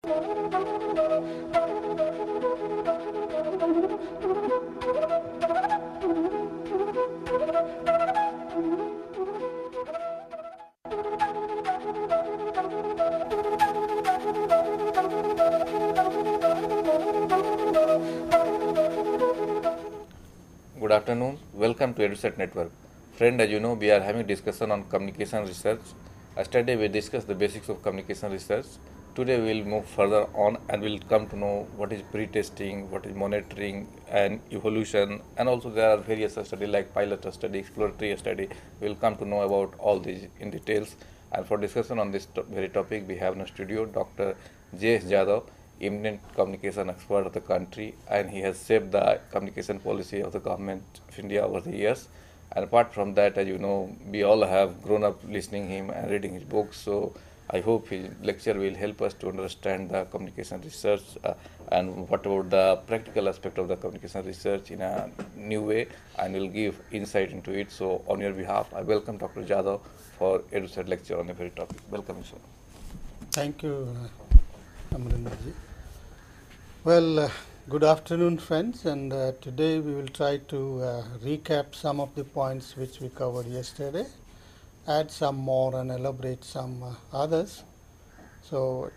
Good afternoon. Welcome to EduSet Network. Friend, as you know, we are having discussion on communication research. Yesterday we discussed the basics of communication research. Today we will move further on and we will come to know what is pre-testing, what is monitoring and evolution, and also there are various studies like pilot study, exploratory study. We will come to know about all these in details. And for discussion on this very topic, we have in the studio Dr. J.S. Jadhav, eminent communication expert of the country, and he has shaped the communication policy of the government of India over the years. And apart from that, as you know, we all have grown up listening him and reading his books. So I hope his lecture will help us to understand the communication research and what about the practical aspect of the communication research in a new way, and will give insight into it. So on your behalf, I welcome Dr. Jadhav for EduSet lecture on the very topic. Welcome, sir. Thank you, Amrinderji. Well, good afternoon, friends, and today we will try to recap some of the points which we covered yesterday, add some more and elaborate some others. So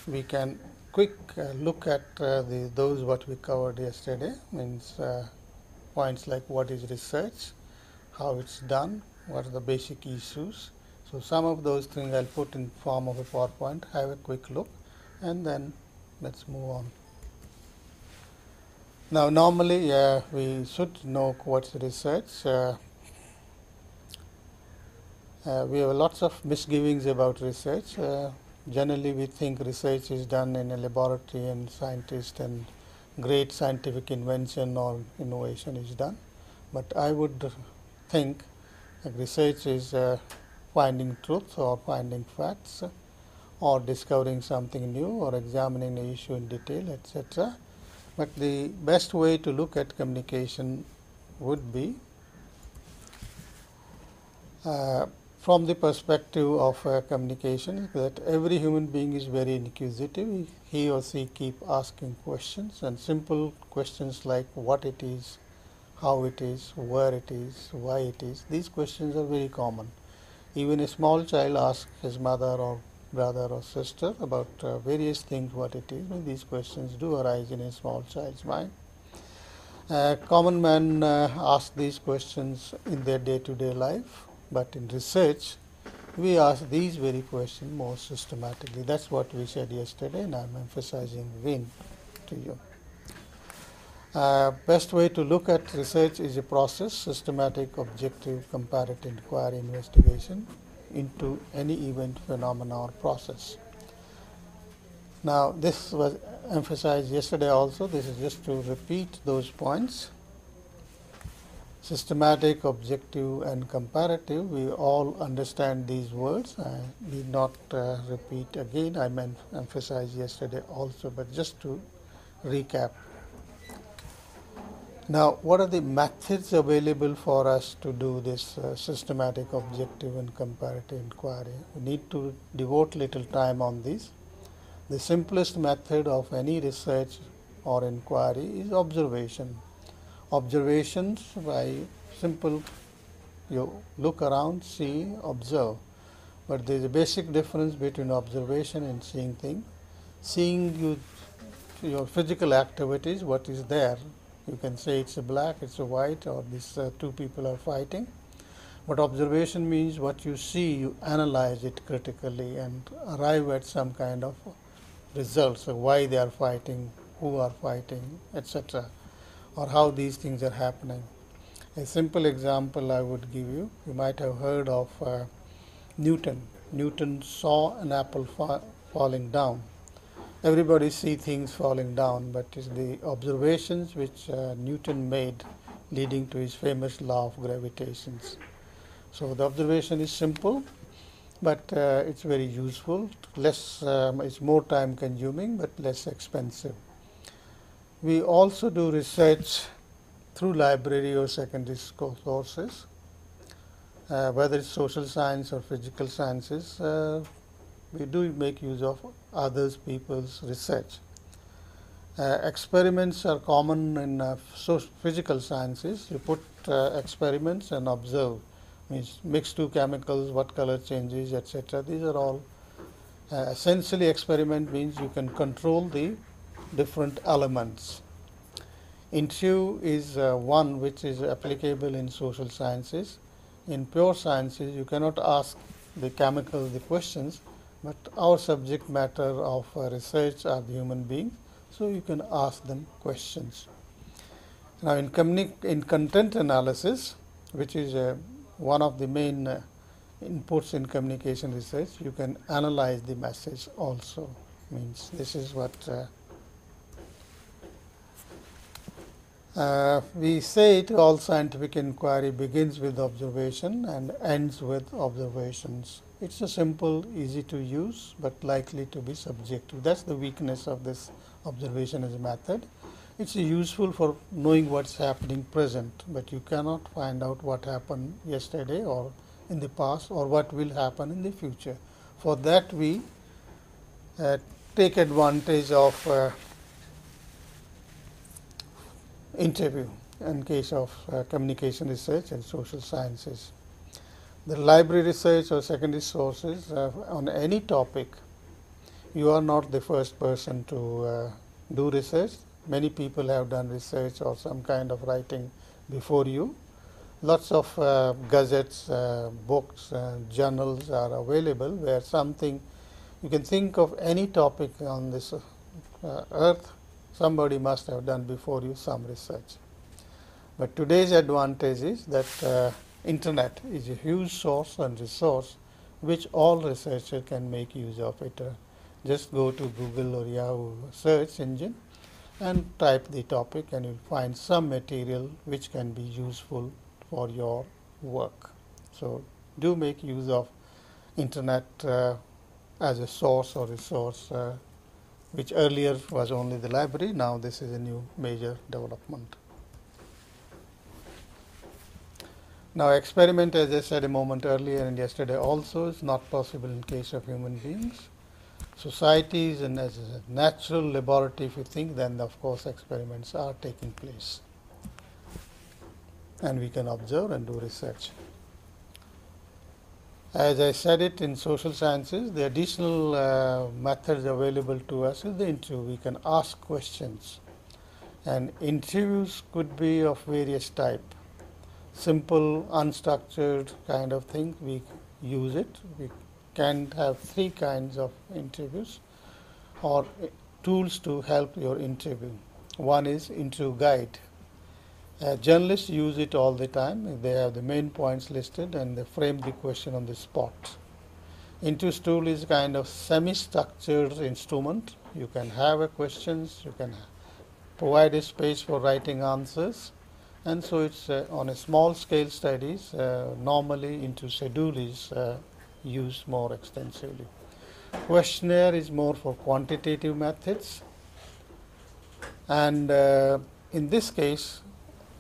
we can quick look at those what we covered yesterday, means points like what is research, how it's done, what are the basic issues. So some of those things I'll put in form of a PowerPoint, have a quick look, and then let's move on. Now, normally we should know what's research. We have lots of misgivings about research. Generally, we think research is done in a laboratory and scientists and great scientific invention or innovation is done. But I would think that research is finding truth or finding facts or discovering something new or examining an issue in detail, etc. But the best way to look at communication would be from the perspective of communication, that every human being is very inquisitive. He or she keep asking questions, and simple questions like what it is, how it is, where it is, why it is. These questions are very common. Even a small child asks his mother or brother or sister about various things what it is. Well, these questions do arise in a small child's mind. Common men ask these questions in their day-to-day life, but in research we ask these very questions more systematically. That's what we said yesterday, and I'm emphasizing again to you. Best way to look at research is a process, systematic, objective, comparative inquiry, investigation into any event, phenomena, or process. Now, this was emphasized yesterday also. This is just to repeat those points. Systematic, objective, and comparative, we all understand these words. I need not repeat again. I emphasized yesterday also, but just to recap. Now, what are the methods available for us to do this systematic, objective, and comparative inquiry? We need to devote little time on this. The simplest method of any research or inquiry is observation. Observations by simple, you look around, see, observe. But there is a basic difference between observation and seeing things. Seeing your physical activities, what is there. You can say it's a black, it's a white, or these two people are fighting. But observation means what you see, you analyze it critically and arrive at some kind of results, so why they are fighting, who are fighting, etc., or how these things are happening. A simple example I would give you, you might have heard of Newton. Newton saw an apple falling down. Everybody see things falling down, but it's the observations which Newton made leading to his famous law of gravitation. So the observation is simple, but it's very useful. It's more time consuming, but less expensive. We also do research through library or secondary school sources, whether it's social science or physical sciences. we do make use of others people's research. Experiments are common in physical sciences. You put experiments and observe, means mix two chemicals, what color changes, etc. These are all essentially experiment means you can control the different elements. Interview is one which is applicable in social sciences. In pure sciences, you cannot ask the chemical the questions, but our subject matter of research are the human beings, so you can ask them questions. Now, in content analysis, which is one of the main inputs in communication research, you can analyze the message also. Means this is what we say it, all scientific inquiry begins with observation and ends with observations. It's a simple, easy to use, but likely to be subjective. That's the weakness of this observation as a method. It's useful for knowing what's happening present, but you cannot find out what happened yesterday or in the past or what will happen in the future. For that, we take advantage of interview in case of communication research and social sciences. The library research or secondary sources on any topic, you are not the first person to do research. Many people have done research or some kind of writing before you. Lots of gazettes, books, journals are available where something, you can think of any topic on this earth, somebody must have done before you some research. But today's advantage is that internet is a huge source and resource which all researchers can make use of it. Just go to Google or Yahoo search engine and type the topic and you'll find some material which can be useful for your work. So do make use of internet as a source or resource, which earlier was only the library. Now this is a new major development. Now experiment, as I said a moment earlier and yesterday also, is not possible in case of human beings. Societies and as a natural laboratory, if you think, then of course experiments are taking place. And we can observe and do research. As I said it, in social sciences, the additional methods available to us is the interview. We can ask questions. And interviews could be of various type. Simple, unstructured kind of thing, we use it. We can have three kinds of interviews or tools to help your interview. One is interview guide. Journalists use it all the time. They have the main points listed and they frame the question on the spot. Interview tool is kind of semi-structured instrument. You can have a questions, you can provide a space for writing answers, and so it's on a small scale studies. Normally interview schedule is used more extensively. Questionnaire is more for quantitative methods, and in this case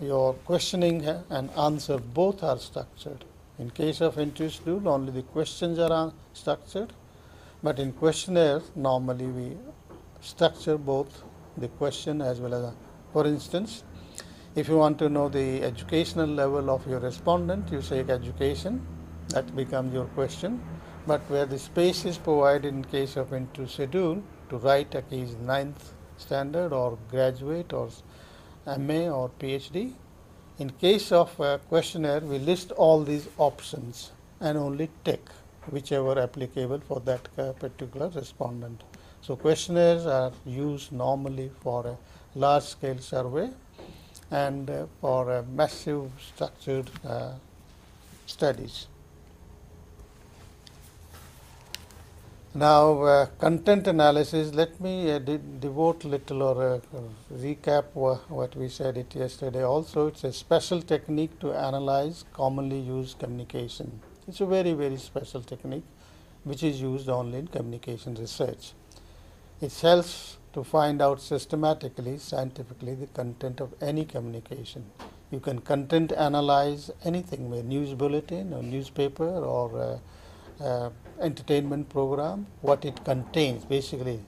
your questioning and answer both are structured. In case of interview schedule, only the questions are structured, but in questionnaire normally we structure both the question as well as for instance, if you want to know the educational level of your respondent, you say education, that becomes your question. But where the space is provided in case of interview schedule to write a case 9th standard or graduate or MA or PhD. In case of questionnaire, we list all these options and only tick whichever applicable for that particular respondent. So questionnaires are used normally for a large scale survey and for massive structured studies. Now, content analysis, let me devote little or recap what we said it yesterday also. It's a special technique to analyze commonly used communication. It's a very, very special technique which is used only in communication research. It helps to find out systematically, scientifically, the content of any communication. You can content analyze anything, a news bulletin or newspaper or entertainment program, what it contains. Basically,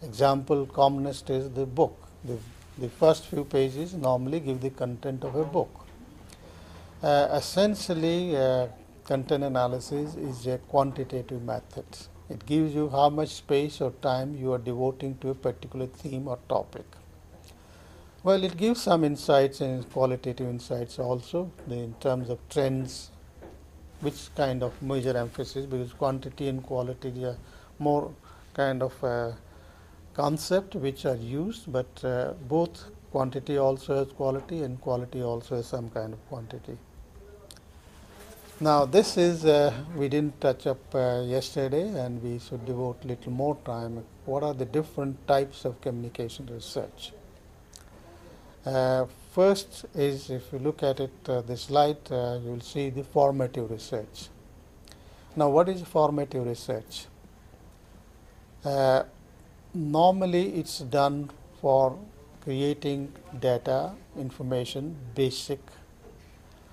example commonest is the book. The first few pages normally give the content of a book. Essentially, content analysis is a quantitative method. It gives you how much space or time you are devoting to a particular theme or topic. Well, it gives some insights and qualitative insights also in terms of trends, which kind of major emphasis, because quantity and quality are more kind of concept which are used, but both quantity also has quality and quality also has some kind of quantity. Now this is we didn't touch up yesterday, and we should devote little more time. What are the different types of communication research? First is, if you look at it, the slide, you will see the formative research. Now what is formative research? Normally it's done for creating data, information, basic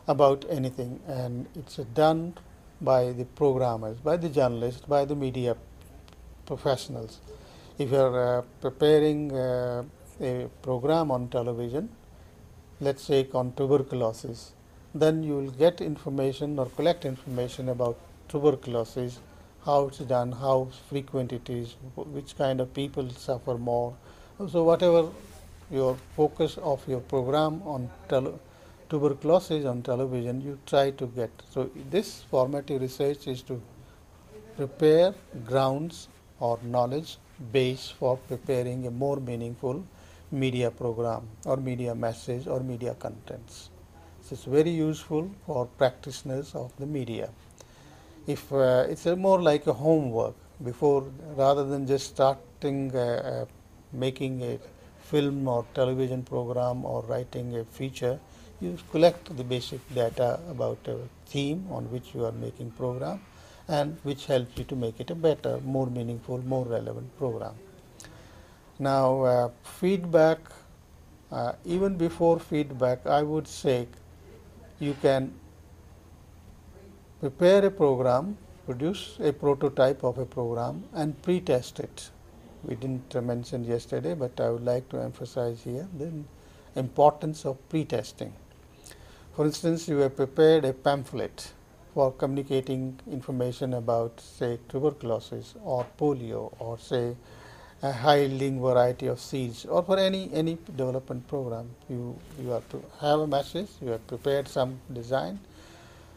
about anything, and it's done by the programmers, by the journalists, by the media professionals. If you are preparing a program on television, let's say on tuberculosis, then you will get information or collect information about tuberculosis, how it's done, how frequent it is, which kind of people suffer more. So whatever your focus of your program on tuberculosis on television, you try to get. So this formative research is to prepare grounds or knowledge base for preparing a more meaningful media program or media message or media contents. So it's very useful for practitioners of the media. If it's more like a homework before, rather than just starting making a film or television program or writing a feature, you collect the basic data about a theme on which you are making program, and which helps you to make it a better, more meaningful, more relevant program. Now feedback, even before feedback, I would say you can prepare a program, produce a prototype of a program and pre-test it. We didn't mention yesterday, but I would like to emphasize here the importance of pre-testing. For instance, you have prepared a pamphlet for communicating information about, say, tuberculosis or polio, or say a high yielding variety of seeds, or for any development program. You have to have a message, you have prepared some design,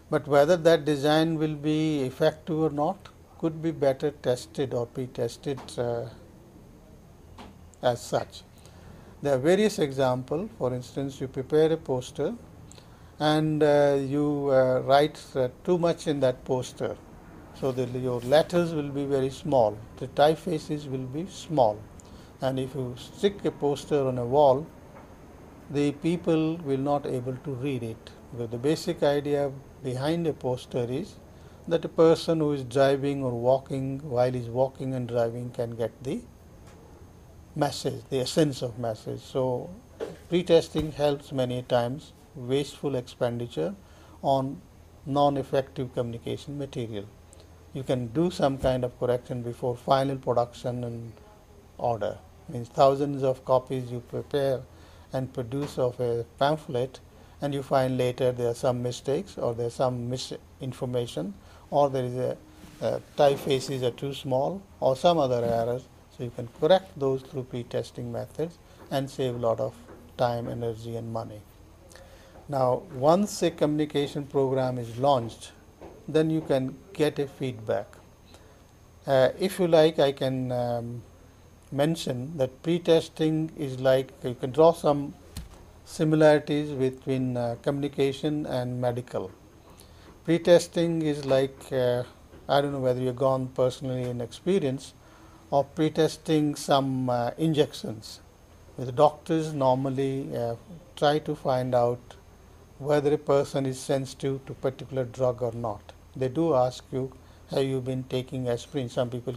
but whether that design will be effective or not could be better tested or pre-tested as such. There are various examples. For instance, you prepare a poster and you write too much in that poster, so that your letters will be very small, the typefaces will be small, and if you stick a poster on a wall, the people will not able to read it. But the basic idea behind a poster is that a person who is driving or walking, while he's walking and driving, can get the message, the essence of message. So pre-testing helps many times wasteful expenditure on non-effective communication material. You can do some kind of correction before final production and order. Means thousands of copies you prepare and produce of a pamphlet, and you find later there are some mistakes, or there is some misinformation, or there is a typefaces are too small, or some other errors. So you can correct those through pre-testing methods and save a lot of time, energy and money. Now once a communication program is launched, then you can get a feedback. If you like, I can mention that pre-testing is like, you can draw some similarities between communication and medical. Pre-testing is like, I don't know whether you've gone personally in experience of pre-testing some injections. The doctors normally try to find out whether a person is sensitive to particular drug or not. They do ask you, have you been taking aspirin? Some people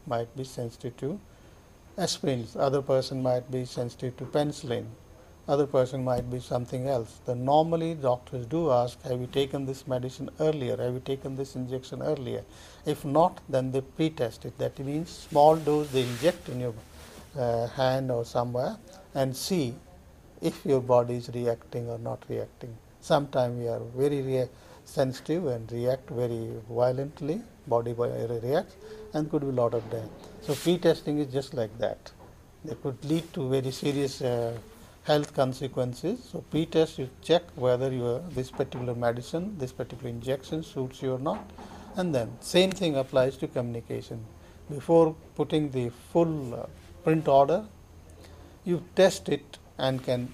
might be sensitive to aspirins. Other person might be sensitive to penicillin. other person might be something else. Then normally doctors do ask, have you taken this medicine earlier? Have you taken this injection earlier? If not, then they pre-test it. That means small dose they inject in your hand or somewhere and see if your body is reacting or not reacting. Sometimes we are very sensitive and react very violently, body reacts, and could be a lot of death. So pre-testing is just like that. They could lead to very serious health consequences. So pre-test, you check whether this particular medicine, this particular injection suits you or not, and then same thing applies to communication. Before putting the full print order, you test it and can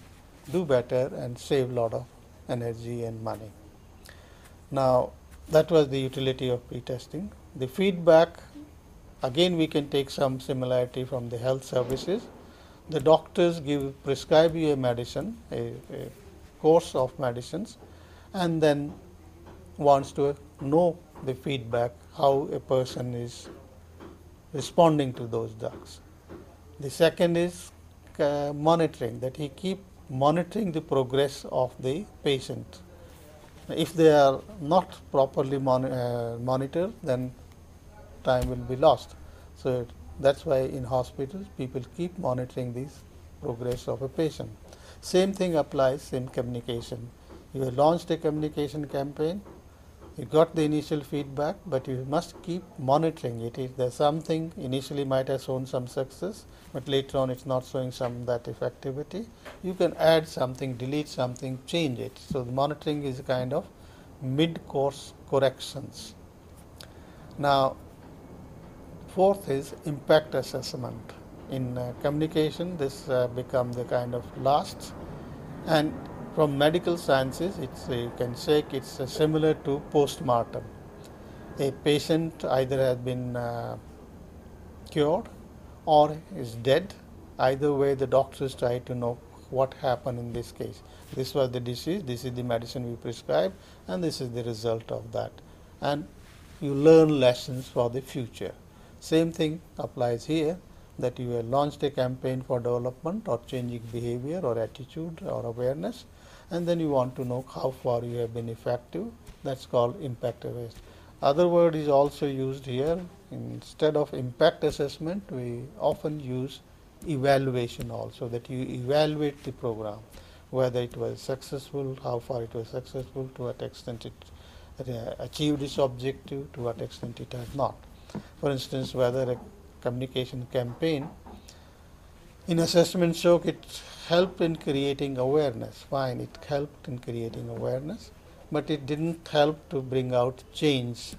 do better and save a lot of energy and money. Now, that was the utility of pre-testing. The feedback, again we can take some similarity from the health services. The doctors prescribe you a medicine, a course of medicines, and then wants to know the feedback, how a person is responding to those drugs. The second is monitoring, that he keep monitoring the progress of the patient. If they are not properly monitored, then time will be lost. So that's why in hospitals people keep monitoring the progress of a patient. Same thing applies in communication. You have launched a communication campaign, you got the initial feedback, but you must keep monitoring it. If there's something initially might have shown some success, but later on it's not showing some that effectivity, you can add something, delete something, change it. So the monitoring is a kind of mid-course corrections. Now, fourth is impact assessment. In communication, this becomes the kind of last, and from medical sciences, you can say it's similar to post-mortem. A patient either has been cured or is dead. Either way, the doctors try to know what happened in this case. This was the disease, this is the medicine we prescribe, and this is the result of that. And you learn lessons for the future. Same thing applies here, that you have launched a campaign for development or changing behavior or attitude or awareness, and then you want to know how far you have been effective. That's called impact assessment. Other word is also used here. Instead of impact assessment, we often use evaluation also, that you evaluate the program, whether it was successful, how far it was successful, to what extent it achieved its objective, to what extent it has not. For instance, whether a communication campaign in assessment show it helped in creating awareness. Fine, it helped in creating awareness, but it didn't help to bring out change.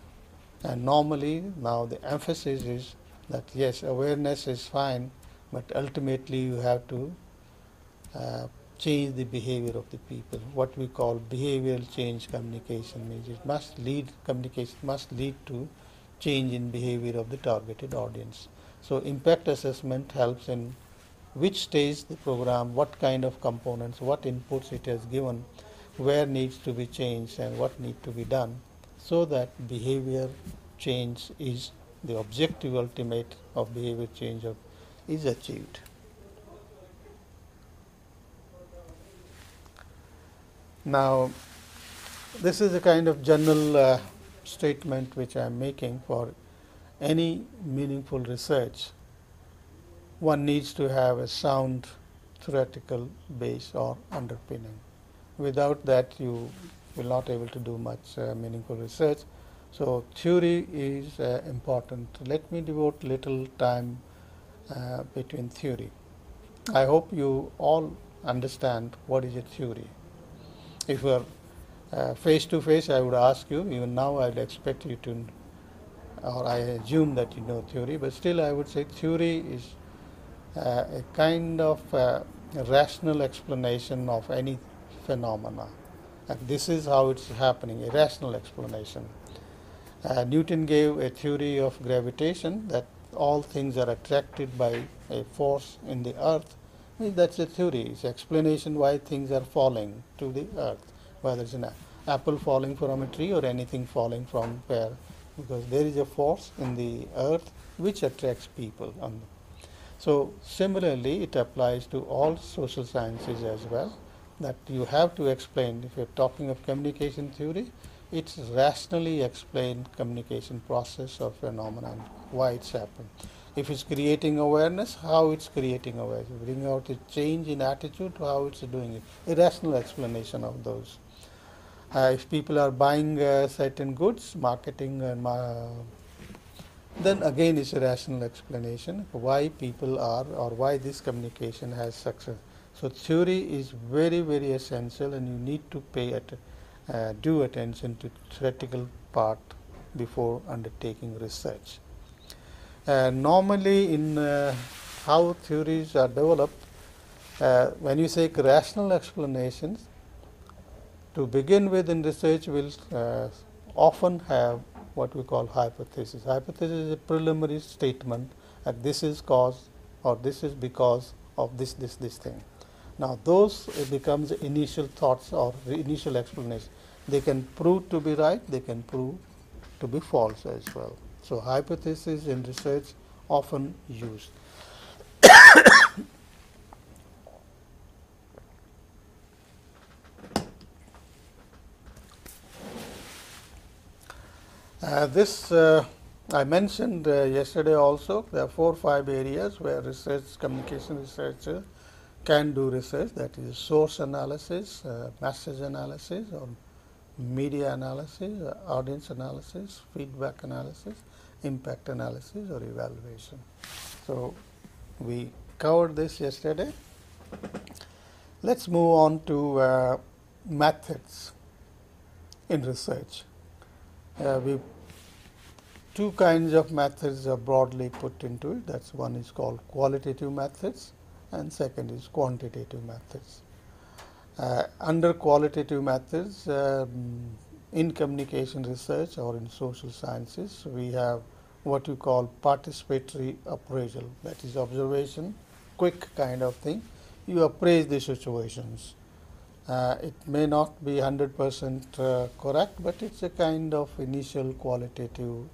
And normally now the emphasis is that yes, awareness is fine, but ultimately you have to change the behavior of the people. What we call behavioral change communication means communication must lead to change in behavior of the targeted audience. So impact assessment helps in which stage the program, what kind of components, what inputs it has given, where needs to be changed and what needs to be done, so that behavior change is the objective ultimate of behavior change is achieved. Now, this is a kind of general statement which I am making. For any meaningful research, one needs to have a sound theoretical base or underpinning. Without that, you will not able to do much meaningful research. So theory is important. Let me devote little time between theory. I hope you all understand what is a theory. If you are face to face, I would ask you, even now I would expect you to, or I assume that you know theory, but still I would say theory is a kind of rational explanation of any phenomena. And this is how it's happening, a rational explanation. Newton gave a theory of gravitation, that all things are attracted by a force in the earth. That's a theory. It's explanation why things are falling to the earth, whether it's an apple falling from a tree or anything falling from where, because there is a force in the earth which attracts people. So similarly, it applies to all social sciences as well, that you have to explain, if you're talking of communication theory, it's rationally explained communication process or phenomenon, why it's happened. If it's creating awareness, how it's creating awareness, bring out a change in attitude, how it's doing it, a rational explanation of those. If people are buying certain goods, marketing and then again it's a rational explanation why people are or why this communication has success. So theory is very, very essential, and you need to pay due attention to theoretical part before undertaking research. Normally in how theories are developed, when you say rational explanations, to begin with in research will often have what we call hypothesis. Hypothesis is a preliminary statement that this is cause or this is because of this thing. Now those becomes initial thoughts or initial explanation. They can prove to be right, they can prove to be false as well. So hypothesis in research often used. This I mentioned yesterday also. There are 4 or 5 areas where communication researcher can do research. That is source analysis, message analysis, or media analysis, audience analysis, feedback analysis, impact analysis, or evaluation. So we covered this yesterday. Let's move on to methods in research. We 2 kinds of methods are broadly put into it. That's one is called qualitative methods, and second is quantitative methods. Under qualitative methods, in communication research or in social sciences, we have what you call participatory appraisal. That is observation, quick kind of thing. You appraise the situations. It may not be 100% correct, but it's a kind of initial qualitative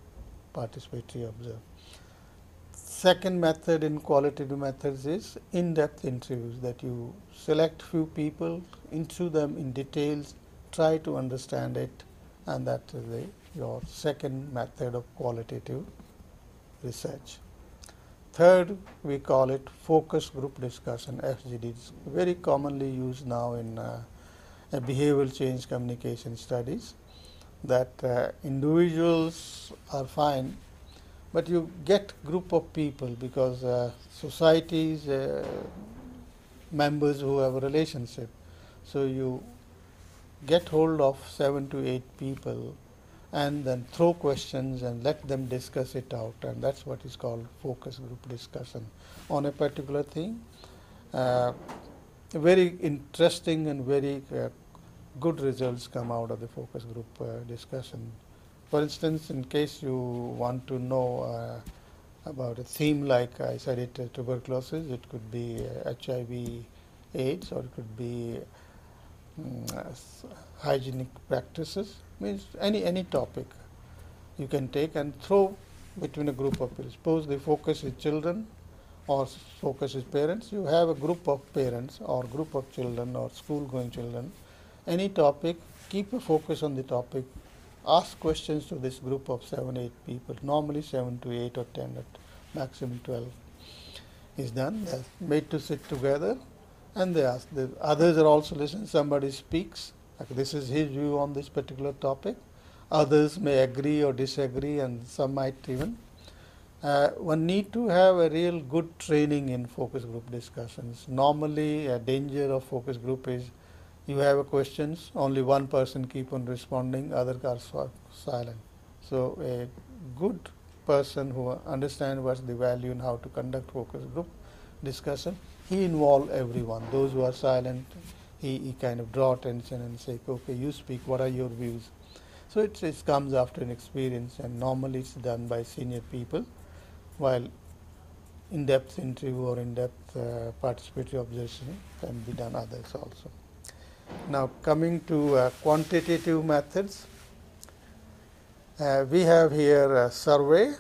participatory observe. Second method in qualitative methods is in-depth interviews, that you select few people, interview them in details, try to understand it, and that is your second method of qualitative research. Third, we call it focus group discussion, FGD. It's very commonly used now in behavioral change communication studies, that individuals are fine, but you get group of people because societies, members who have a relationship. So you get hold of 7 to 8 people and then throw questions and let them discuss it out, and that's what is called focus group discussion on a particular thing. Very interesting and very good results come out of the focus group discussion. For instance, in case you want to know about a theme like I said it, tuberculosis, it could be HIV AIDS, or it could be hygienic practices, means any topic you can take and throw between a group of people. Suppose the focus is children or focus is parents. You have a group of parents or group of children or school going children. Any topic, keep a focus on the topic, ask questions to this group of 7-8 people, normally 7 to 8 or 10 or maximum 12 is done. They're made to sit together and they ask. The others are also listening. Somebody speaks, like this is his view on this particular topic. Others may agree or disagree, and some might even. One need to have a real good training in focus group discussions. Normally, a danger of focus group is you have a questions, only one person keep on responding, others are silent. So a good person who understands what's the value and how to conduct focus group discussion, he involve everyone. Those who are silent, he kind of draw attention and say, okay, you speak, what are your views? So it comes after an experience, and normally it's done by senior people, while in-depth interview or in-depth participatory observation can be done others also. Now coming to quantitative methods, we have here a survey,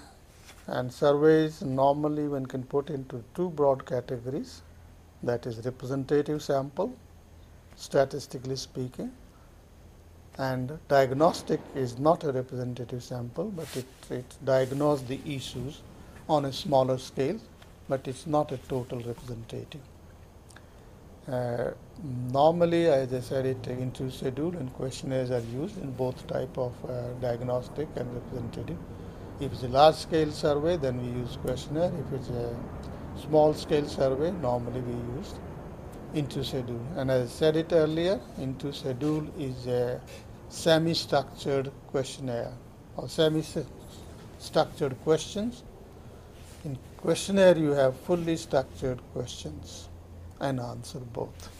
and surveys normally one can put into two broad categories, that is representative sample, statistically speaking, and diagnostic is not a representative sample, but it diagnoses the issues on a smaller scale, but it's not a total representative. Uh, Normally, as I said, into schedule and questionnaires are used in both type of diagnostic and representative. If it's a large scale survey, then we use questionnaire. If it's a small scale survey, normally we use into schedule. And as I said it earlier, into schedule is a semi-structured questionnaire or semi-structured questions. In questionnaire, you have fully structured questions and answer both.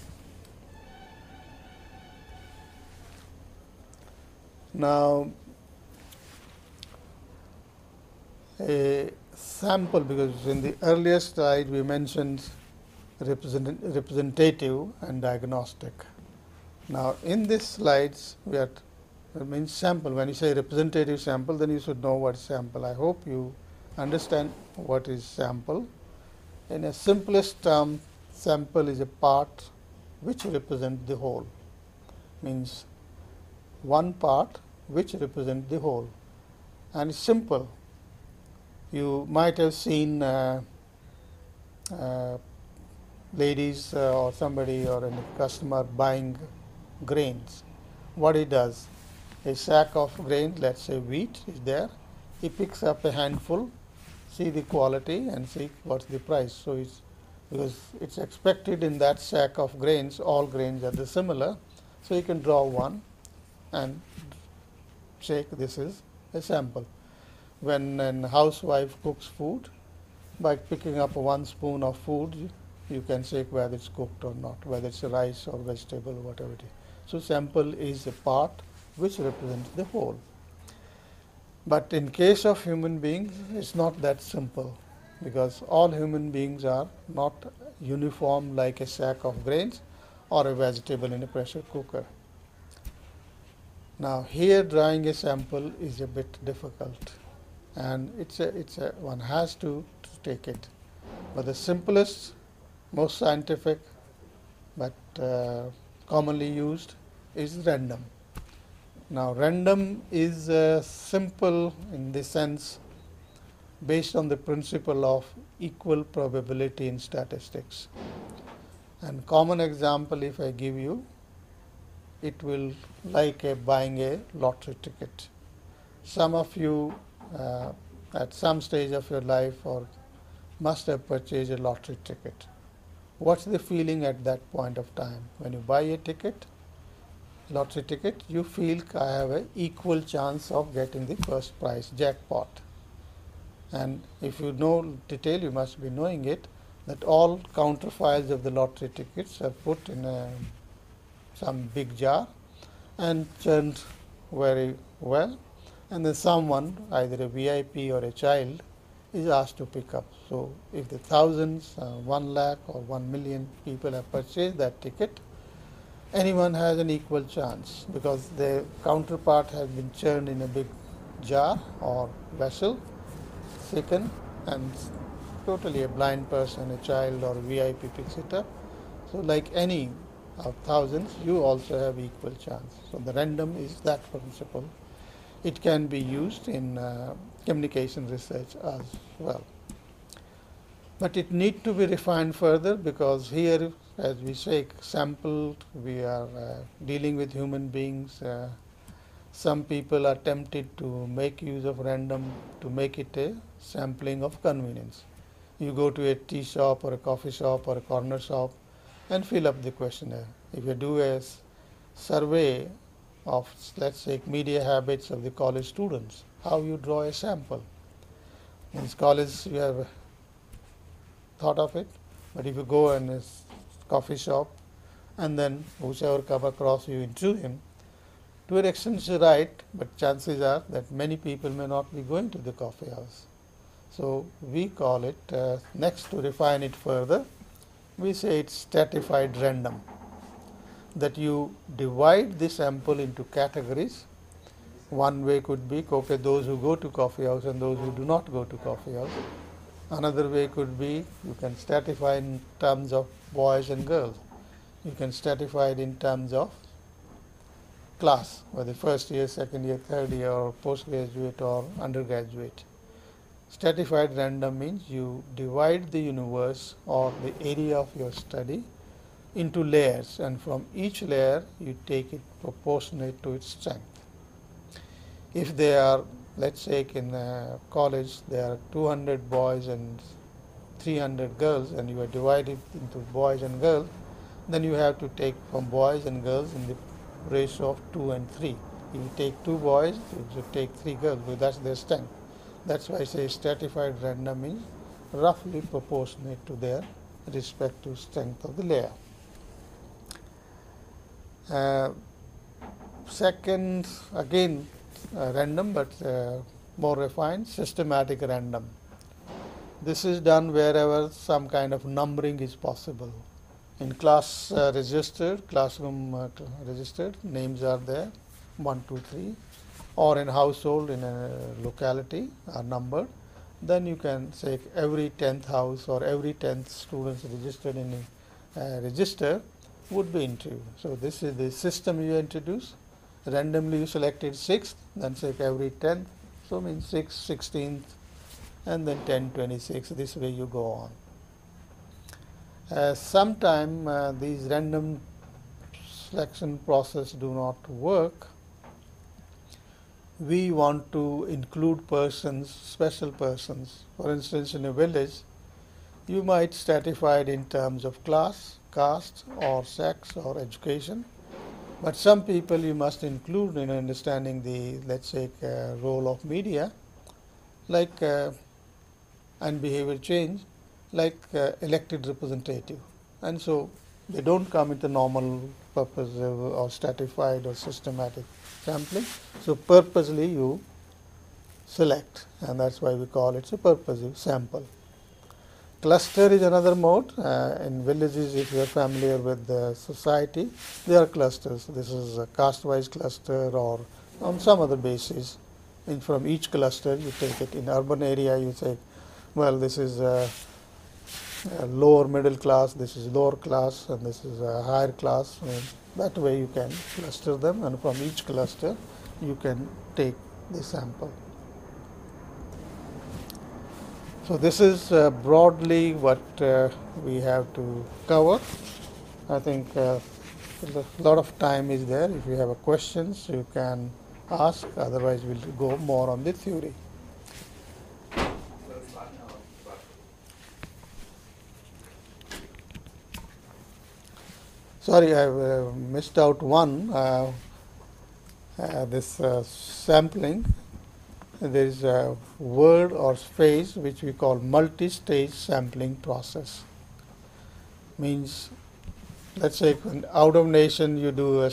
Now, a sample, because in the earlier slide we mentioned representative and diagnostic. Now, in these slides, it means sample. When you say representative sample, then you should know what is sample. I hope you understand what is sample. In a simplest term, sample is a part which represents the whole. Means one part which represents the whole. And it's simple. You might have seen ladies or somebody or a customer buying grains. What he does, a sack of grain, let's say wheat is there, he picks up a handful, see the quality and see what's the price. So it's because it's expected in that sack of grains, all grains are similar, so you can draw one and say this is a sample. When a housewife cooks food, by picking up one spoon of food, you can say whether it's cooked or not, whether it's rice or vegetable or whatever it is. So sample is a part which represents the whole. But in case of human beings, it's not that simple, because all human beings are not uniform like a sack of grains or a vegetable in a pressure cooker. Now here drawing a sample is a bit difficult, and one has to take it. But the simplest, most scientific, but commonly used is random. Now random is simple in the sense based on the principle of equal probability in statistics. And common example if I give you, it will like buying a lottery ticket. Some of you at some stage of your life or must have purchased a lottery ticket. What's the feeling at that point of time? When you buy a ticket, lottery ticket, you feel I have an equal chance of getting the first prize, jackpot. And if you know detail, you must be knowing it, that all counterfiles of the lottery tickets are put in some big jar and churned very well, and then someone, either a VIP or a child, is asked to pick up. So if the thousands, 1 lakh or 1 million people have purchased that ticket, anyone has an equal chance, because the counterpart has been churned in a big jar or vessel, shaken, and totally a blind person, a child or a VIP picks it up. So like any of thousands, you also have equal chance. So the random is that principle. It can be used in communication research as well. But it needs to be refined further, because here, as we say, sampled, we are dealing with human beings. Some people are tempted to make use of random to make it a sampling of convenience. You go to a tea shop or a coffee shop or a corner shop and fill up the questionnaire. If you do a survey of, let's say, media habits of the college students, how you draw a sample. In college, you have thought of it, but if you go in a coffee shop and then whoever come across you interview him, to an extent you're right, but chances are that many people may not be going to the coffee house. So we call it, next to refine it further, we say it's stratified random, that you divide the sample into categories One way could be, okay, those who go to coffee house and those who do not go to coffee house. Another way could be, you can stratify in terms of boys and girls. You can stratify it in terms of class, whether first year, second year, third year, or postgraduate or undergraduate. Stratified random means you divide the universe or the area of your study into layers, and from each layer you take it proportionate to its strength. If they are, let's say in college, there are 200 boys and 300 girls, and you are divided into boys and girls, then you have to take from boys and girls in the ratio of 2 and 3. If you take 2 boys, you should take 3 girls, because that's their strength. That's why I say stratified random means roughly proportionate to their respective strength of the layer. Second, again random, but more refined, systematic random. This is done wherever some kind of numbering is possible. In class registered, classroom registered, names are there, 1, 2, 3, or in household in a locality are numbered. Then you can say every 10th house or every 10th students registered in a register would be interviewed. So this is the system you introduce. Randomly you selected 6th, then say every 10th, so means 6, 16th, and then 10, 26. This way you go on. Sometime these random selection process do not work. We want to include persons, special persons. For instance, in a village, you might stratify it in terms of class, caste, or sex, or education. But some people you must include in understanding the, let's say, role of media, like and behavior change, like elected representative. And so they don't come into normal purpose or stratified or systematic sampling. So purposely you select, and that's why we call it a purposive sample. Cluster is another mode. In villages, if you are familiar with the society, there are clusters. This is a caste-wise cluster or on some other basis. And from each cluster, you take it. In urban area, you say, well, this is a lower middle class, this is lower class, and this is a higher class. And that way you can cluster them, and from each cluster, you can take the sample. So this is broadly what we have to cover. I think a lot of time is there. If you have questions, you can ask. Otherwise, we'll go more on the theory. Sorry, I missed out one. This sampling. There is a word or phase which we call multi-stage sampling process. Means, let's say out of nation you do a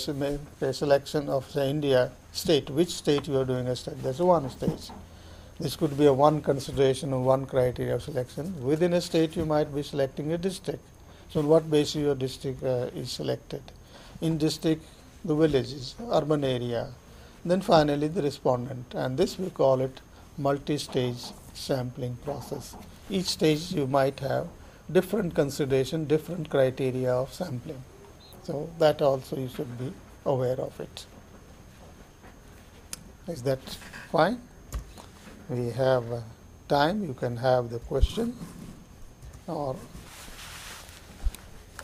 selection of, say, India state. Which state you are doing a study? That's one stage. This could be a one consideration or one criteria of selection. Within a state you might be selecting a district. So on what basis your district is selected? In district, the villages, urban area. Then finally the respondent, and this we call it multi-stage sampling process. Each stage you might have different consideration, different criteria of sampling. So that also you should be aware of it. Is that fine? We have time. You can have the question or.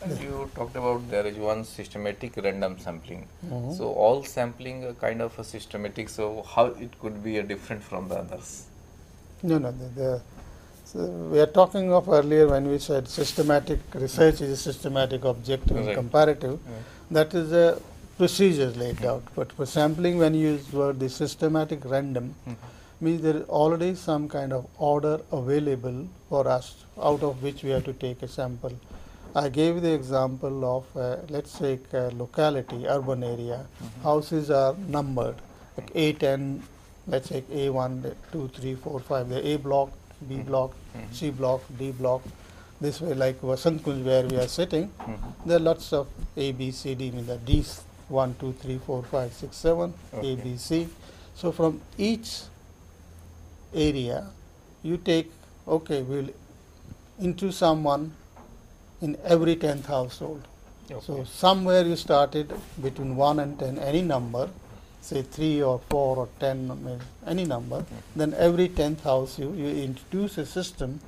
And you talked about there is one systematic random sampling. Mm-hmm. So all sampling are kind of a systematic. So how it could be different from the others? No. So we are talking of earlier when we said systematic research is a systematic, objective, and comparative. That is a procedure laid out. But for sampling, when you use word the systematic random, means there is already some kind of order available for us, out of which we have to take a sample. I gave the example of, let's say, a locality, urban area. Houses are numbered, like A10, let's say A1, 2, 3, 4, 5. The A block, B block, C block, D block. This way, like Vasant Kunj, where we are sitting, there are lots of A, B, C, D, means the D's 1, 2, 3, 4, 5, 6, 7, A, B, C. So from each area, you take, okay, we'll into someone in every 10th household. Okay. So somewhere you started between 1 and 10, any number, say 3 or 4 or 10, any number, then every 10th house you introduce a system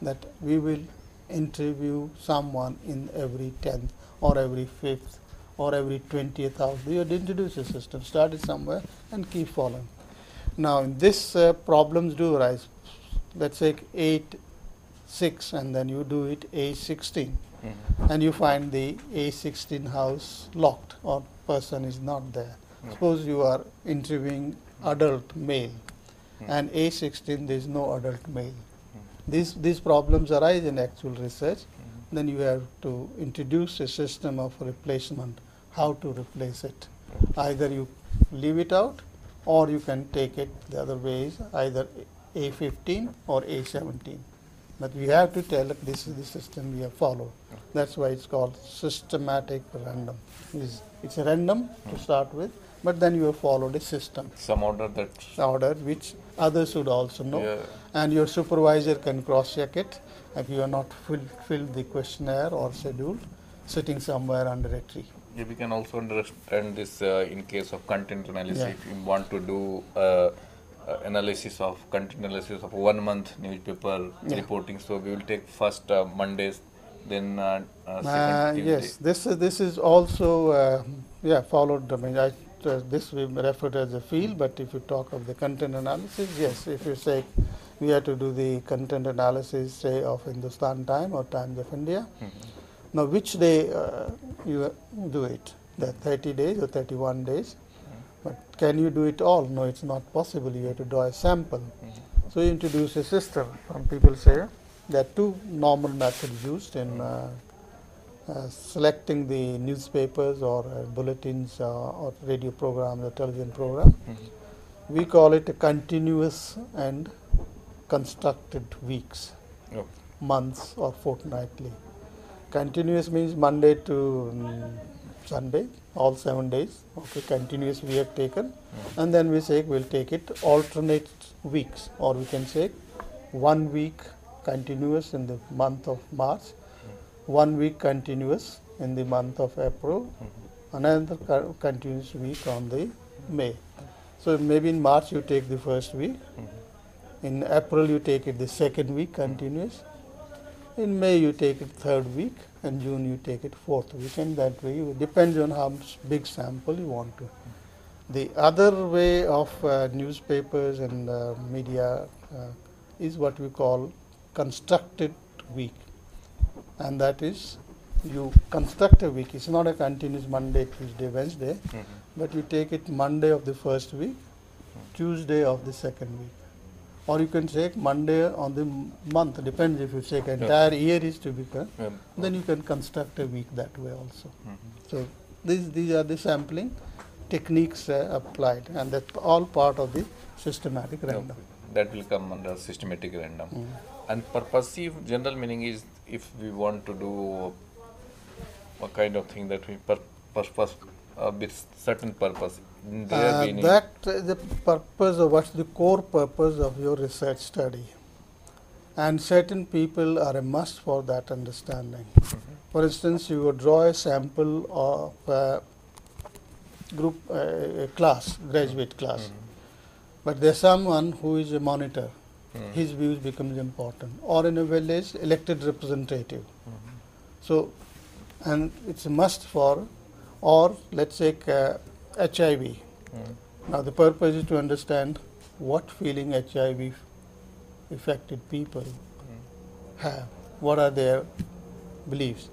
that we will interview someone in every 10th or every 5th or every 20th house. You had introduced a system, started somewhere and keep following. Now in this problems do arise. Let's say 8, 6 and then you do it age 16 and you find the age 16 house locked or person is not there. Suppose you are interviewing adult male and age 16 there is no adult male. These problems arise in actual research. Then you have to introduce a system of replacement, how to replace it. Either you leave it out or you can take it the other ways, either A15 or A17. But we have to tell that this is the system we have followed. That's why it's called systematic random. It's a random to start with, but then you have followed a system. Some order that. Order which others should also know. Yeah. And your supervisor can cross-check it if you are not filled the questionnaire or scheduled, sitting somewhere under a tree. Yeah, we can also understand this in case of content analysis. Yeah. If you want to do analysis of content analysis of 1 month newspaper reporting, so we will take first Mondays, then second Tuesday. Yes, this is also followed. I mean, this we refer to as a field, but if you talk of the content analysis, yes, if you say we have to do the content analysis, say of Hindustan Time or Times of India. Now, which day you do it? That 30 days or 31 days? But can you do it all? No, it's not possible. You have to draw a sample. So you introduce a system. Some people say there are two normal methods used in selecting the newspapers or bulletins or radio programs or television program. We call it a continuous and constructed weeks, months or fortnightly. Continuous means Monday to Sunday, all 7 days. Okay, continuous we have taken, and then we say we'll take it alternate weeks, or we can say 1 week continuous in the month of March, 1 week continuous in the month of April, another continuous week on the May. So maybe in March you take the first week, in April you take it the second week continuous, in May you take it third week, and June you take it fourth week, and that way it depends on how big sample you want to. The other way of newspapers and media is what we call constructed week, and that is you construct a week. It's not a continuous Monday, Tuesday, Wednesday, but you take it Monday of the first week, Tuesday of the second week. Or you can take Monday on the month, depends if you take entire year is to be then you can construct a week that way also. So these are the sampling techniques applied, and that's all part of the systematic random. That will come under systematic random. And purposive general meaning is if we want to do a kind of thing that we purpose with certain purpose. The purpose of what's the core purpose of your research study, and certain people are a must for that understanding. For instance, you would draw a sample of a group, a class, graduate class, but there's someone who is a monitor. His views becomes important, or in a village elected representative. So, and it's a must for, or let's say HIV. Now the purpose is to understand what feeling HIV affected people have, what are their beliefs,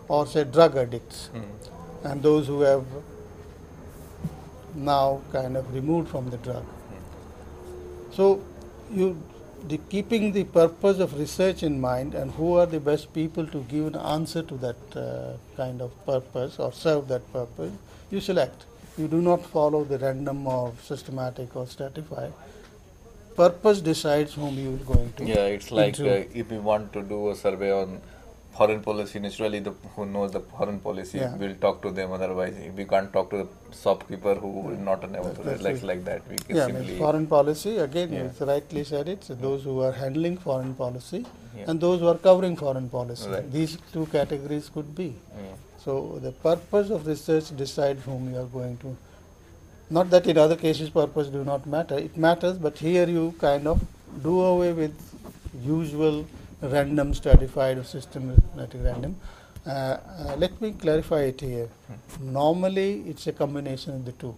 or say drug addicts and those who have now kind of removed from the drug. So keeping the purpose of research in mind and who are the best people to give an answer to that kind of purpose or serve that purpose, you select. You do not follow the random or systematic or stratified. Purpose decides whom you are going to. Yeah, it's like if we want to do a survey on foreign policy, naturally who knows the foreign policy will talk to them, otherwise we can't talk to the shopkeeper who is not unable to relax like that. We can simply foreign policy, again, you rightly said it, those who are handling foreign policy and those who are covering foreign policy. Right. These two categories could be. So the purpose of research decides whom you are going to. Not that in other cases purpose do not matter, it matters, but here you kind of do away with usual random stratified or systematic random. Let me clarify it here. Normally it's a combination of the two.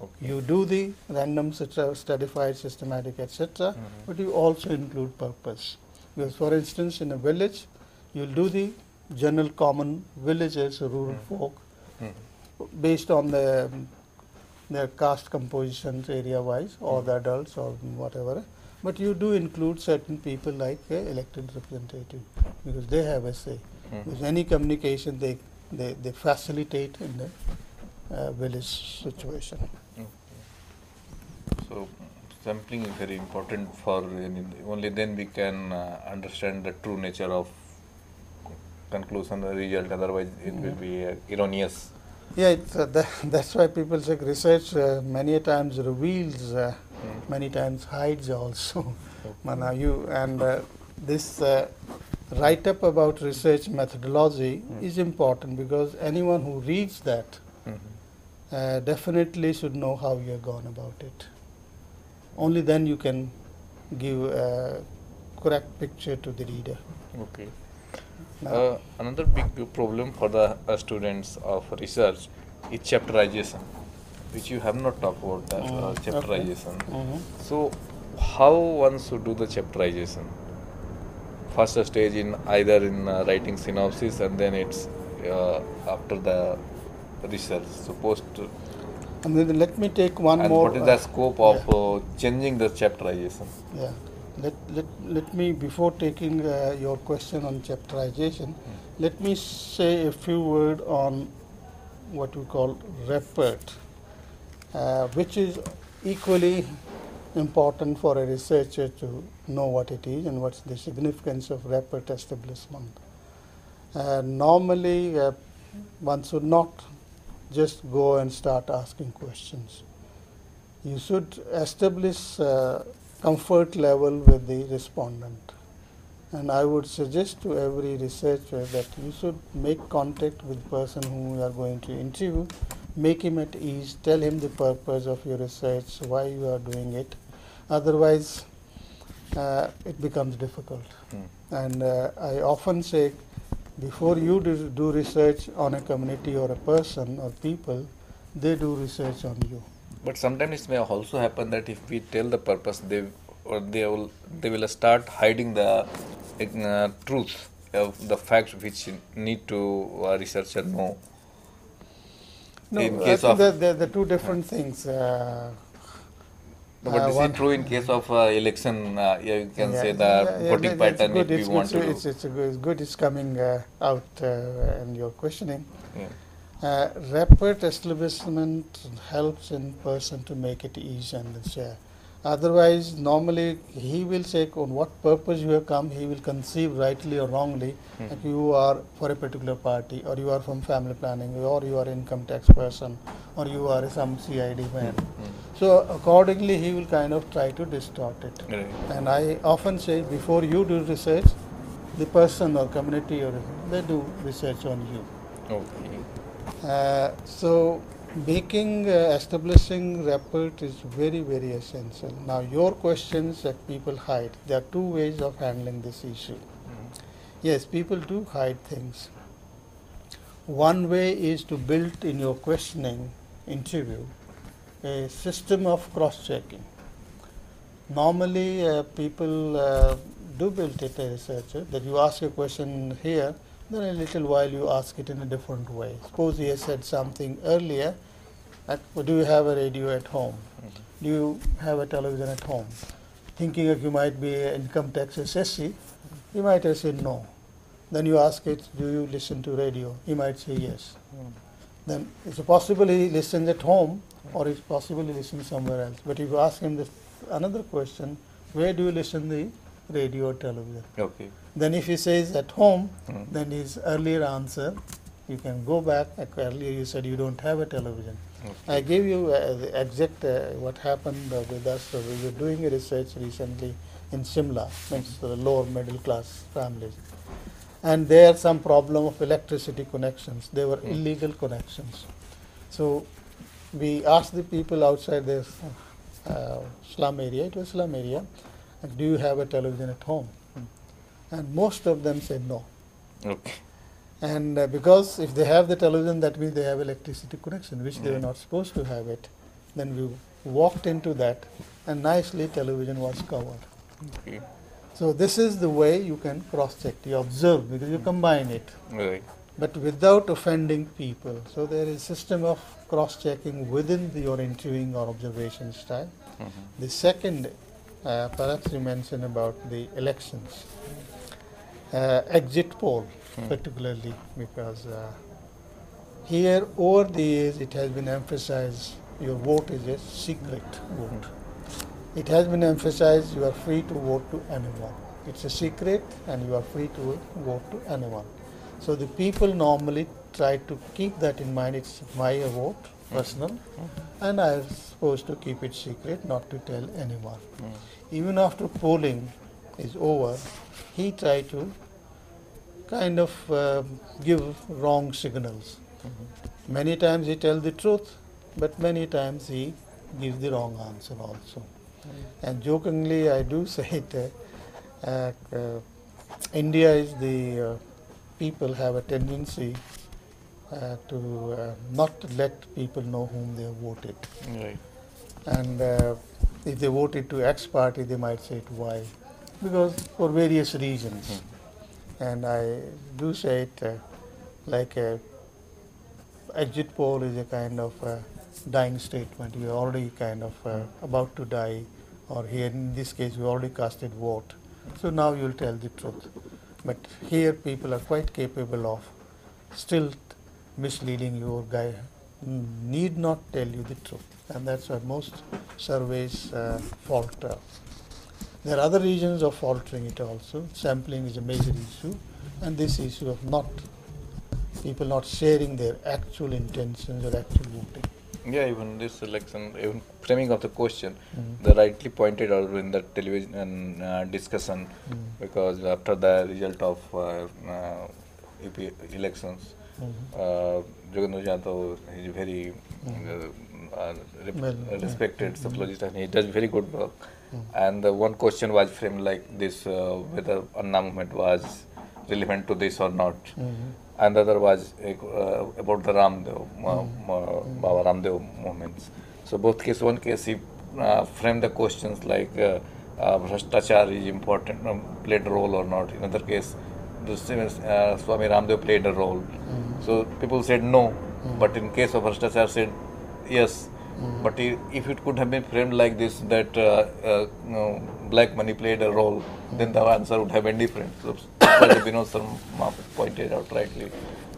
Okay. You do the random, stratified, systematic, etc., but you also include purpose. Because for instance, in a village, you'll do the general common villages, rural folk, based on their caste compositions area-wise, or the adults or whatever. But you do include certain people like elected representative, because they have a say. Because any communication they facilitate in the village situation. So sampling is very important for only then we can understand the true nature of conclusion or result, otherwise it will be erroneous. Yeah, that's why people say research many times reveals, many times hides also. This write-up about research methodology is important, because anyone who reads that definitely should know how you have gone about it. Only then you can give a correct picture to the reader. Okay. Another big problem for the students of research is chapterization, which you have not talked about, chapterization. Okay. So how one should do the chapterization? First stage in either in writing synopsis, and then it's after the research supposed to. And then let me take one and more. What is the scope of changing the chapterization? Yeah. Let me, before taking your question on chapterization, let me say a few words on what we call report, which is equally important for a researcher to know what it is and what's the significance of report establishment. Normally, one should not just go and start asking questions. You should establish comfort level with the respondent. And I would suggest to every researcher that you should make contact with the person whom you are going to interview, make him at ease, tell him the purpose of your research, why you are doing it. Otherwise, it becomes difficult. And I often say, before you do research on a community or a person or people, they do research on you. But sometimes it may also happen that if we tell the purpose, they will start hiding the truth of the facts which need to researcher know. No, in case of the two different things. but this is true in case of election. You can say the voting pattern if we want to do. It's good. It's coming out in your questioning. Report establishment helps in person to make it easy and share. Otherwise, normally he will say on what purpose you have come. He will conceive rightly or wrongly that you are for a particular party, or you are from family planning, or you are income tax person, or you are some CID man. So accordingly, he will kind of try to distort it. Right. And I often say, before you do research, the person or community or they do research on you. Okay. So establishing rapport is very, very essential. Now your questions that people hide, there are two ways of handling this issue. Yes, people do hide things. One way is to build in your questioning interview a system of cross-checking. Normally people do build it, a researcher, that you ask a question here, then a little while you ask it in a different way. Suppose he has said something earlier, do you have a radio at home? Do you have a television at home? Thinking that you might be an income tax assessee, he might have said no. Then you ask it, do you listen to radio? He might say yes. Then it's possible he listens at home, or it's possible he listens somewhere else. But if you ask him another question, where do you listen the radio or television. Okay. Then if he says at home, Mm. then his earlier answer, you can go back. Earlier you said you don't have a television. Okay. I gave you the exact what happened with us. So we were doing a research recently in Shimla, means the lower middle class families. And there some problem of electricity connections. They were illegal connections. So we asked the people outside this slum area, it was slum area, do you have a television at home? And most of them said no. Okay. And because if they have the television, that means they have electricity connection, which they were not supposed to have it. Then we walked into that, and nicely television was covered. Okay. So this is the way you can cross-check. You observe because you combine it, Right. but without offending people. So there is a system of cross-checking within your interviewing or observation style. The second, perhaps you mentioned about the elections, exit poll particularly, because here over the years it has been emphasized your vote is a secret vote. It has been emphasized you are free to vote to anyone. It's a secret and you are free to vote to anyone. So the people normally try to keep that in mind. It's my vote, personal, and I am supposed to keep it secret, not to tell anyone. Even after polling is over, he tried to kind of give wrong signals. Many times he tells the truth, but many times he gives the wrong answer also. And jokingly, I do say it, India is the people have a tendency to not let people know whom they have voted. Right. And if they voted to X party, they might say to Y, because for various reasons. And I do say it like a exit poll is a kind of dying statement. We are already kind of about to die, or here in this case we already casted vote. So now you will tell the truth. But here people are quite capable of still misleading you or need not tell you the truth. And that's why most surveys falter. There are other reasons of faltering it also. Sampling is a major issue, and this issue of people not sharing their actual intentions or actual voting. Yeah, even this election, even framing of the question, they rightly pointed out in the television discussion, because after the result of UP elections, Jagannathan Yadav is very respected psychologist, and he does very good work. And one question was framed like this, whether Anna movement was relevant to this or not. And the other was about the Baba Ramdev movements. So both case, one case he framed the questions like Bhrashtachar is important, played a role or not. In other case, the same Swami Ramdev played a role. So people said no, but in case of Bhrashtachar said yes. But if it could have been framed like this, that black money played a role, then the answer would have been different. So Vinod Sharma pointed out rightly.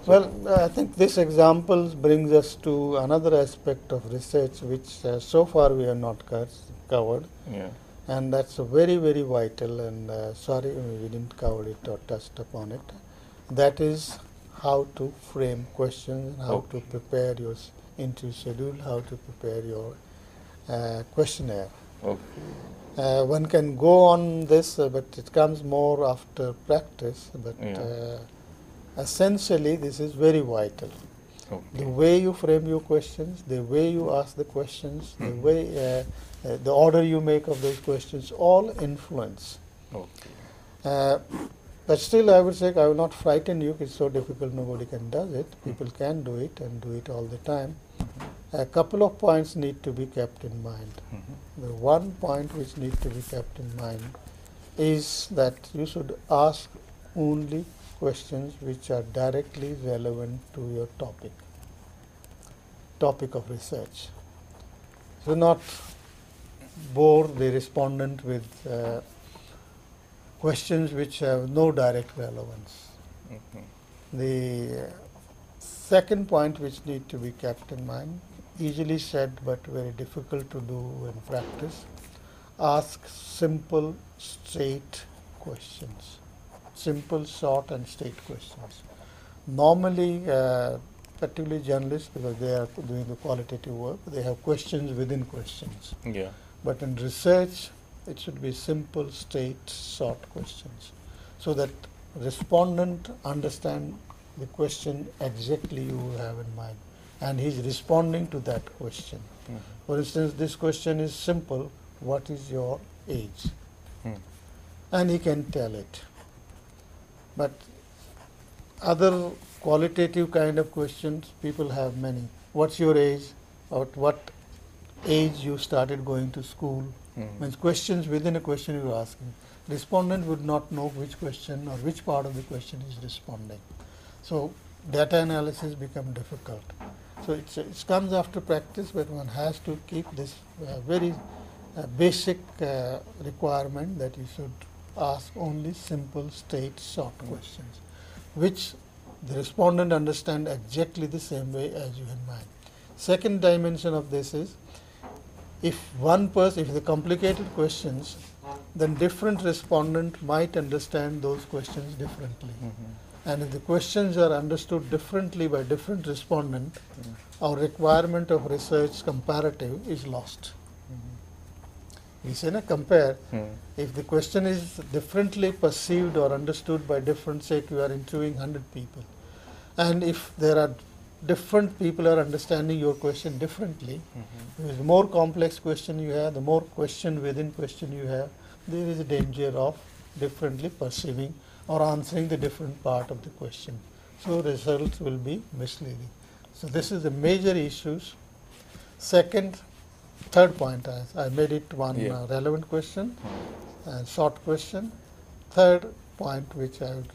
So Well, I think this example brings us to another aspect of research which so far we have not covered, yeah. and that's very, very vital, and sorry we didn't cover it or touched upon it. That is how to frame questions, how to prepare your interview schedule, how to prepare your questionnaire. Okay. One can go on this, but it comes more after practice. But essentially, this is very vital. Okay. The way you frame your questions, the way you ask the questions, the way, the order you make of those questions, all influence. Okay. But still, I would say I will not frighten you. It's so difficult, nobody can do it. People can do it and do it all the time. A couple of points need to be kept in mind. The one point which needs to be kept in mind is that you should ask only questions which are directly relevant to your topic of research. So not bore the respondent with questions which have no direct relevance. The second point which need to be kept in mind, easily said but very difficult to do in practice, ask simple, straight questions, simple, short and straight questions. Normally, particularly journalists, because they are doing the qualitative work, they have questions within questions. Yeah. But in research, it should be simple, straight, short questions, so that respondent understand the question exactly you have in mind, and he's responding to that question. Mhm. For instance, this question is simple: what is your age? Mm. And he can tell it. But other qualitative kind of questions, people have many. What's your age? At what age you started going to school? Means questions within a question you're asking. Respondent would not know which question or which part of the question is responding. So data analysis become difficult. So it comes after practice, but one has to keep this very basic requirement that you should ask only simple, straight, short questions, which the respondent understand exactly the same way as you in mind. Second dimension of this is, if one person, if the complicated questions, then different respondent might understand those questions differently. And if the questions are understood differently by different respondent, our requirement of research comparative is lost. We say na compare. If the question is differently perceived or understood by different, say you are interviewing 100 people, and if there are different people are understanding your question differently, the more complex question you have, the more question within question you have, there is a danger of differently perceiving or answering the different part of the question. So results will be misleading. So this is the major issues. Third point, I made it one relevant question and short question. Third point which I would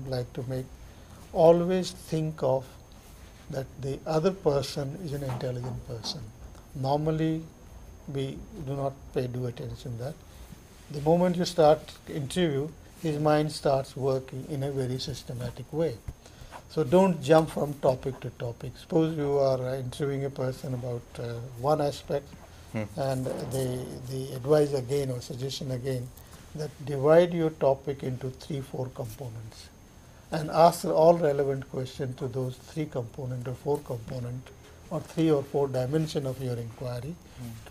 like to make, always think of that the other person is an intelligent person. Normally we do not pay due attention to that. The moment you start interview, his mind starts working in a very systematic way. So don't jump from topic to topic. Suppose you are interviewing a person about one aspect, and the advice again or suggestion again that divide your topic into 3-4 components and ask all relevant questions to those 3 component or 4 component or 3 or 4 dimension of your inquiry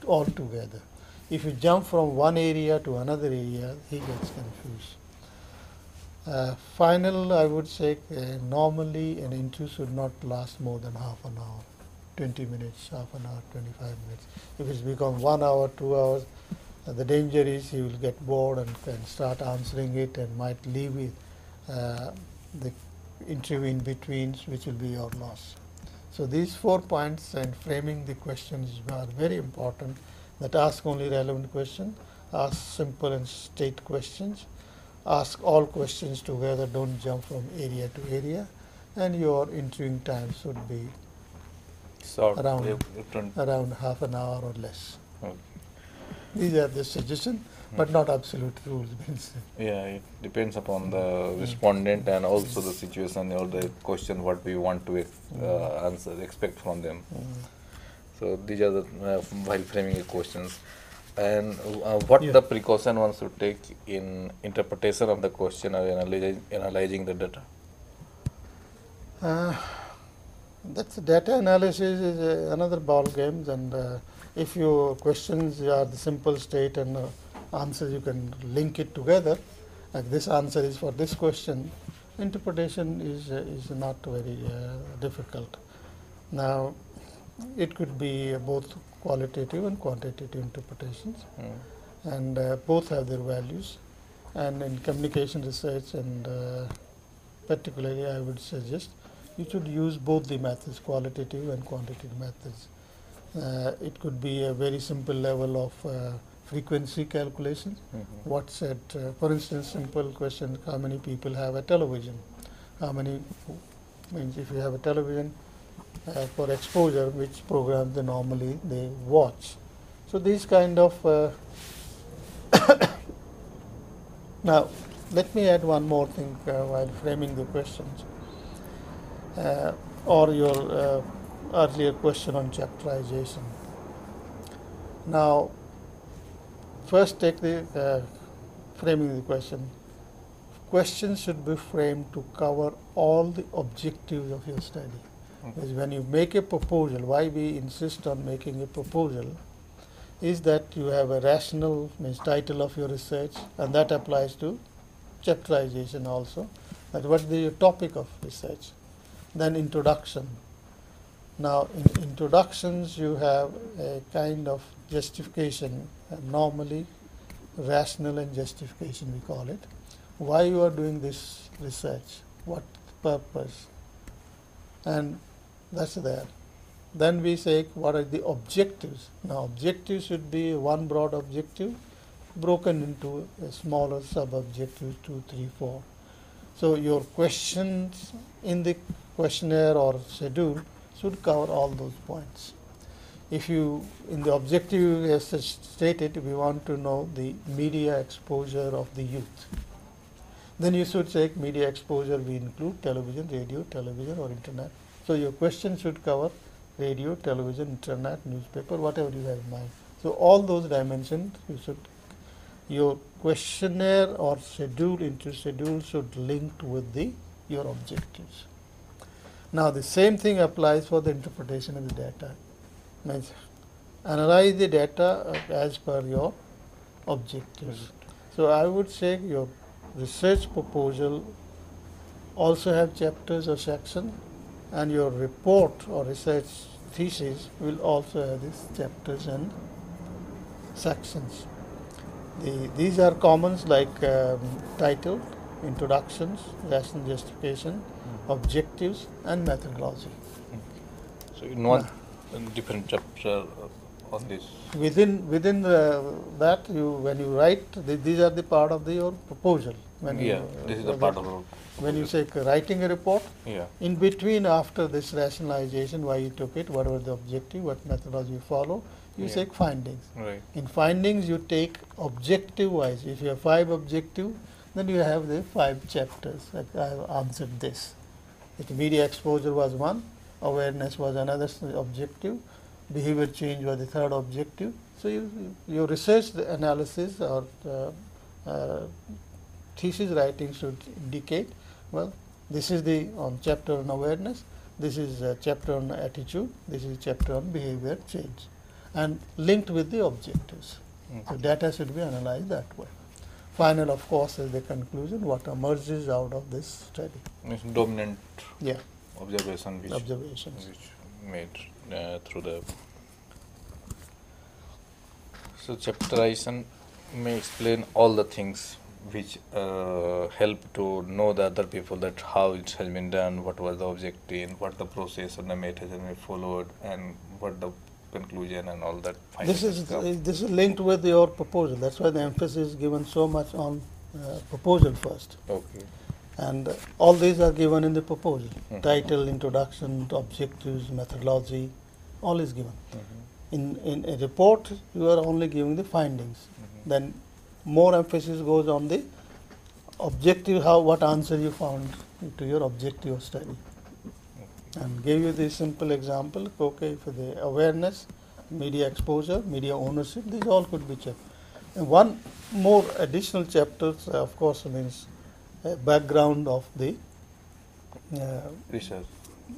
all together. If you jump from one area to another area, he gets confused. Final, I would say, normally an interview should not last more than half an hour, 20 minutes, half an hour, 25 minutes. If it's become 1 hour, 2 hours, the danger is he will get bored and can start answering it and might leave it, the interview in between, which will be your loss. So these 4 points and framing the questions are very important. That ask only relevant question, ask simple and straight questions, ask all questions together, don't jump from area to area, and your interviewing time should be around half an hour or less. Okay. These are the suggestions, but not absolute rules. Yeah, it depends upon the respondent and also the situation or the question what we want to expect from them. So these are the while framing the questions. And what the precaution one should take in interpretation of the question or analyzing the data? That's data analysis is another ball game, and if your questions are the simple, straight, and answers you can link it together, like this answer is for this question, interpretation is not very difficult. Now, it could be both qualitative and quantitative interpretations, and both have their values. And in communication research, and particularly, I would suggest you should use both the methods, qualitative and quantitative methods. It could be a very simple level of frequency calculation. What's at, for instance, simple question: how many people have a television? How many means if you have a television for exposure, which programs they normally they watch. So these kind of now let me add one more thing while framing the questions or your earlier question on chapterization. Now first take the framing the question. questions should be framed to cover all the objectives of your study. Because when you make a proposal, why we insist on making a proposal is that you have a rational, means title of your research, and that applies to chapterization also. That what is the topic of research. Then introduction. Now in introductions you have a kind of justification, normally rational and justification we call it. Why you are doing this research, what purpose, and that's there. Then we say what are the objectives. Now objectives should be one broad objective broken into a smaller sub-objectives, 2, 3, 4. So your questions in the questionnaire or schedule should cover all those points. If you, in the objective as stated, we want to know the media exposure of the youth, then you should say media exposure we include television, radio, television or internet. So your question should cover radio, television, internet, newspaper, whatever you have in mind. So all those dimensions you should, your questionnaire or schedule into schedule should link with your objectives. Now the same thing applies for the interpretation of the data. Means analyze the data as per your objectives. So I would say your research proposal also have chapters or section, and your report or research thesis will also have these chapters and sections. These are commons like title, introductions, rational justification, objectives, and methodology. So in one different chapter on this. Within that, when you write, these are the part of your proposal. When this is the part of our when you say writing a report, Yeah. in between after this rationalization, why you took it, what was the objective, what methodology you follow, you say findings. Right. In findings, you take objective wise. If you have 5 objective, then you have the 5 chapters. Like I have answered this. If media exposure was one, awareness was another objective, behavior change was the third objective. So your research analysis or thesis writing should indicate, well, this is the chapter on awareness, this is a chapter on attitude, this is a chapter on behavior change, and linked with the objectives. So data should be analyzed that way. Final, of course, is the conclusion, what emerges out of this study. Means dominant Yeah, observation which observations. made through the. So chapterization may explain all the things which help to know the other people that how it has been done, what was the objective, what the process or the method has been followed, and what the conclusion and all that. This is linked with your proposal. That's why the emphasis is given so much on proposal first. Okay. And all these are given in the proposal. Title, introduction, objectives, methodology, all is given. In a report, you are only giving the findings. Then more emphasis goes on the objective, what answer you found to your objective of study. And gave you the simple example, okay, for the awareness, media exposure, media ownership, these all could be checked. And one more additional chapter, of course, means background of the Research.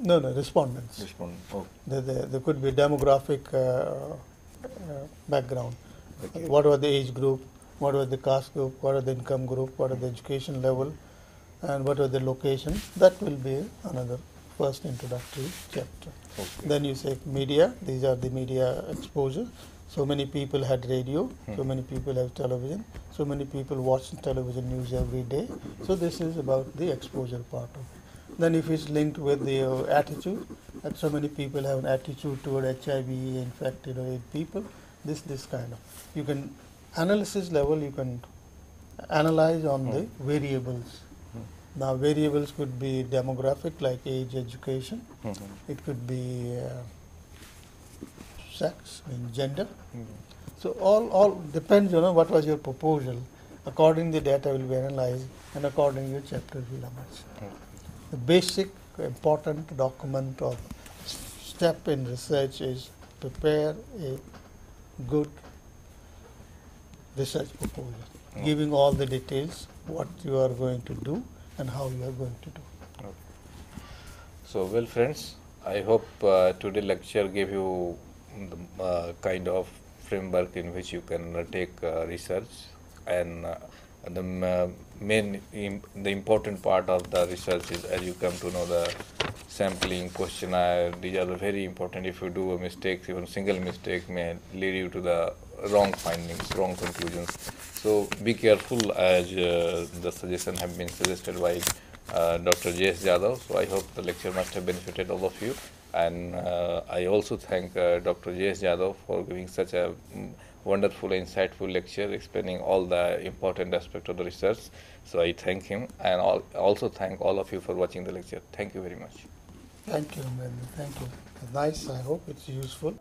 respondents. Oh. There could be demographic background. Okay. What was the age group, what was the caste group, what was the income group, what was the education level, and what was the location. That will be another first introductory chapter. Okay. Then you say media, these are the media exposure. So many people had radio, so many people have television, so many people watch television news every day. So this is about the exposure part of it. Then if it's linked with the attitude, that so many people have an attitude toward HIV infected or AIDS people, this kind of. You can, analysis level, you can analyze on the variables. Now variables could be demographic like age, education. It could be sex, gender. So all depends on what was your proposal. According the data will be analyzed and according your chapters will emerge. The basic important document or step in research is prepare a good research proposal, giving all the details what you are going to do and how you are going to do. Okay. So, well, friends, I hope today lecture gave you the kind of framework in which you can take research, and the important part of the research is, as you come to know, the sampling, questionnaire. These are very important. If you do a mistake, even single mistake may lead you to the wrong findings, wrong conclusions. So be careful, as the suggestion have been suggested by Dr. J.S. Jadhav. So I hope the lecture must have benefited all of you. And I also thank Dr. J.S. Jadhav for giving such a wonderful, insightful lecture explaining all the important aspects of the research. So I thank him, and also thank all of you for watching the lecture. Thank you very much. Thank you, Mehndi. Thank you. Nice. I hope it's useful.